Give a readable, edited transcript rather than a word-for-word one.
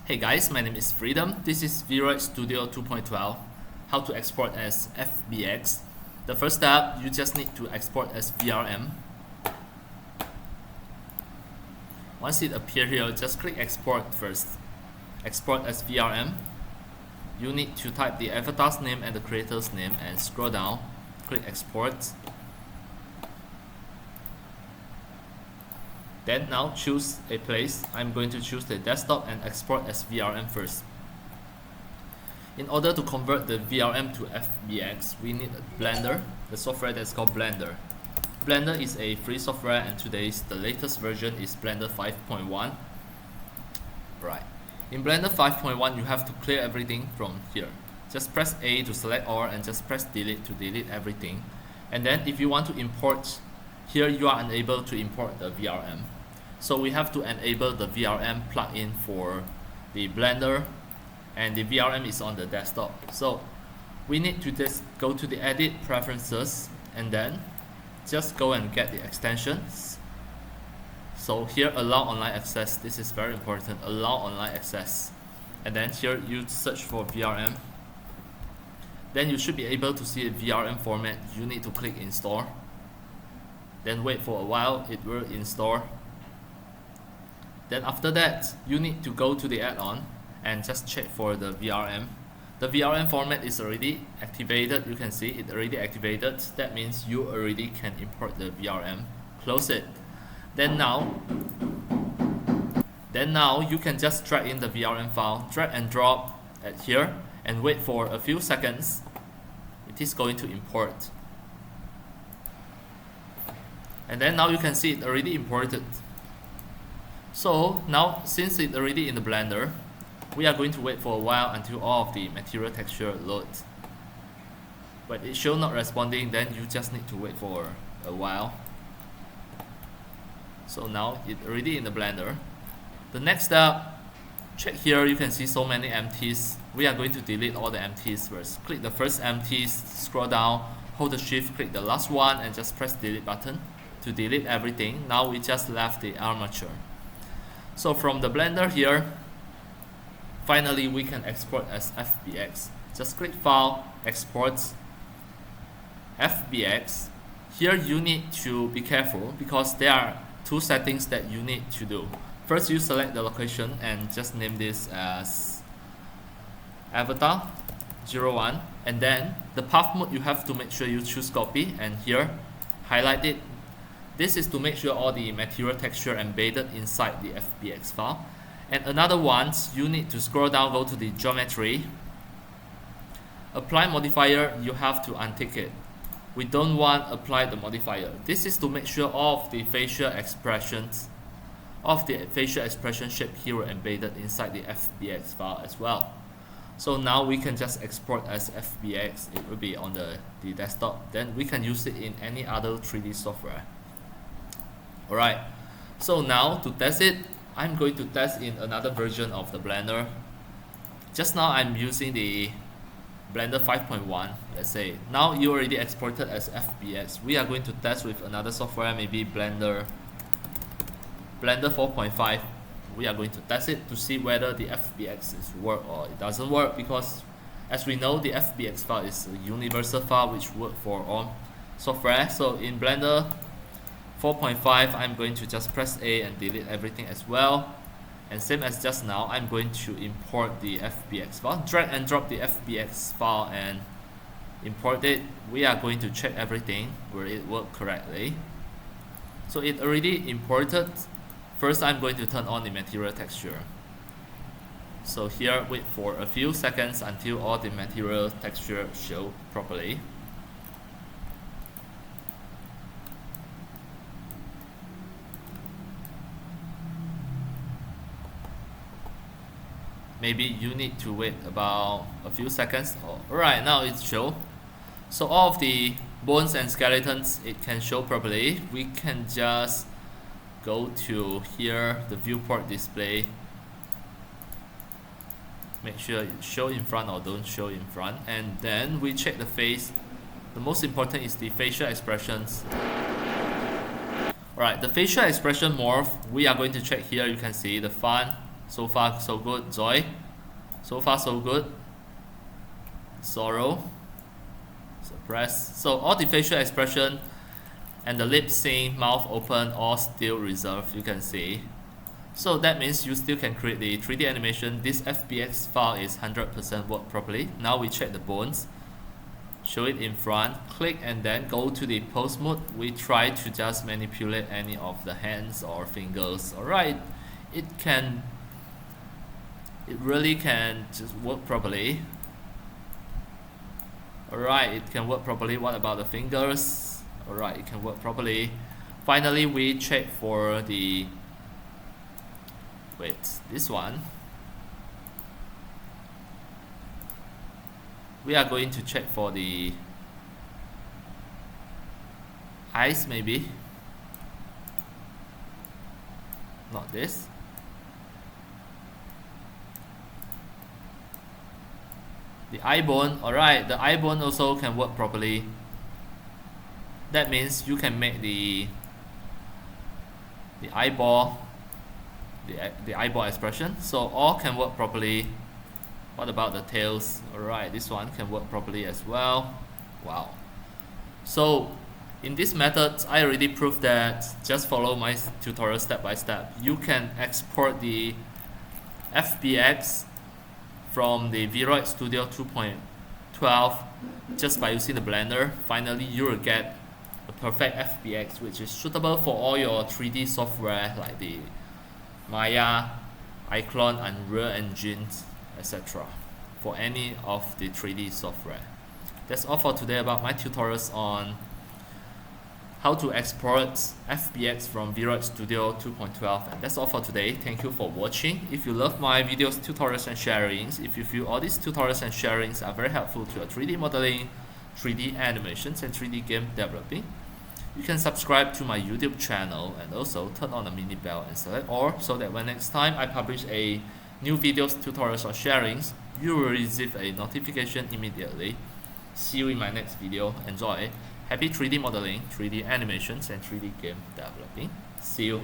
Hey guys, my name is Freedom. This is VRoid Studio 2.12. How to export as FBX. The first step, you just need to export as VRM. Once it appears here, just click export first. Export as VRM. You need to type the avatar's name and the creator's name and scroll down. Click export. Then now choose a place. I'm going to choose the desktop and export as VRM first. In order to convert the VRM to FBX, we need a Blender, the software that's called Blender. Blender is a free software and the latest version is Blender 5.1. Right. In Blender 5.1, you have to clear everything from here. Just press A to select all and just press delete to delete everything. And then if you want to import, here you are unable to import the VRM. So we have to enable the VRM plugin for the Blender, and the VRM is on the desktop. So we need to just go to the edit preferences and then just go and get the extensions. So here allow online access, this is very important, allow online access. And then here you search for VRM. Then you should be able to see a VRM format. You need to click install. Then wait for a while, it will install. Then after that, you need to go to the add-on and just check for the VRM. The VRM format is already activated. You can see it already activated. That means you already can import the VRM. Close it. Then now you can just drag in the VRM file, drag and drop at here and wait for a few seconds. It is going to import. And then now you can see it already imported. So now, since it's already in the Blender, we are going to wait for a while until all of the material texture loads. But it's still not responding, then you just need to wait for a while. So now it's already in the Blender. The next step, check here, you can see so many empties. We are going to delete all the empties first. Click the first empties, scroll down, hold the shift, click the last one and just press delete button to delete everything. Now we just left the armature. So from the Blender here, finally we can export as FBX. Just click File, Export, FBX. Here you need to be careful because there are two settings that you need to do. First, you select the location and just name this as Avatar 01, and then the path mode you have to make sure you choose copy and here highlight it. This is to make sure all the material texture embedded inside the FBX file. And another one, you need to scroll down, go to the geometry. Apply modifier, you have to untick it. We don't want apply the modifier. This is to make sure all of the facial expressions, shape here are embedded inside the FBX file as well. So now we can just export as FBX. It will be on the desktop. Then we can use it in any other 3D software. Alright, so now to test it, I'm going to test in another version of the Blender. Just now I'm using the Blender 5.1, let's say. Now you already exported as FBX. We are going to test with another software, maybe Blender 4.5. We are going to test it to see whether the FBX is work or it doesn't work, because as we know, the FBX file is a universal file which works for all software. So in Blender 4.5, I'm going to just press A and delete everything as well. And same as just now, I'm going to import the FBX file. Drag and drop the FBX file and import it. We are going to check everything where it worked correctly. So it already imported. First, I'm going to turn on the material texture. So here, wait for a few seconds until all the material texture show properly. Maybe you need to wait about a few seconds. Alright, now it's show. So all of the bones and skeletons, it can show properly. We can just go to here, the viewport display. Make sure it show in front or don't show in front. And then we check the face. The most important is the facial expressions. Alright, the facial expression morph, we are going to check here. You can see the fun, So far so good. Joy. So far so good. Sorrow. Suppress. So all the facial expression and the lip sync, mouth open, all still reserved, you can see. So that means you still can create the 3D animation. This FBX file is 100% work properly. Now we check the bones. Show it in front, click and then go to the pose mode. We try to just manipulate any of the hands or fingers. Alright, it really can just work properly. Alright, it can work properly. What about the fingers? Alright, it can work properly. Finally, we check for the this one. We are going to check for the eyes, maybe. Not this. The eye bone. Alright, the eye bone also can work properly. That means you can make the eyeball, the eyeball expression. So all can work properly. What about the tails? Alright, this one can work properly as well. Wow. So in this method, I already proved that just follow my tutorial step by step. You can export the FBX from the VRoid Studio 2.12 just by using the Blender. Finally, you will get a perfect FBX which is suitable for all your 3D software like the Maya, iClone, Unreal Engines, etc. for any of the 3D software. That's all for today about my tutorials on how to export FBX from VRoid Studio 2.12, and that's all for today. Thank you for watching. If you love my videos, tutorials and sharings, if you feel all these tutorials and sharings are very helpful to your 3D modeling, 3D animations and 3D game developing, you can subscribe to my YouTube channel and also turn on the mini bell and select all, so that when next time I publish a new videos, tutorials or sharings, you will receive a notification immediately. See you in my next video. Enjoy. Happy 3D modeling, 3D animations and 3D game developing. See you.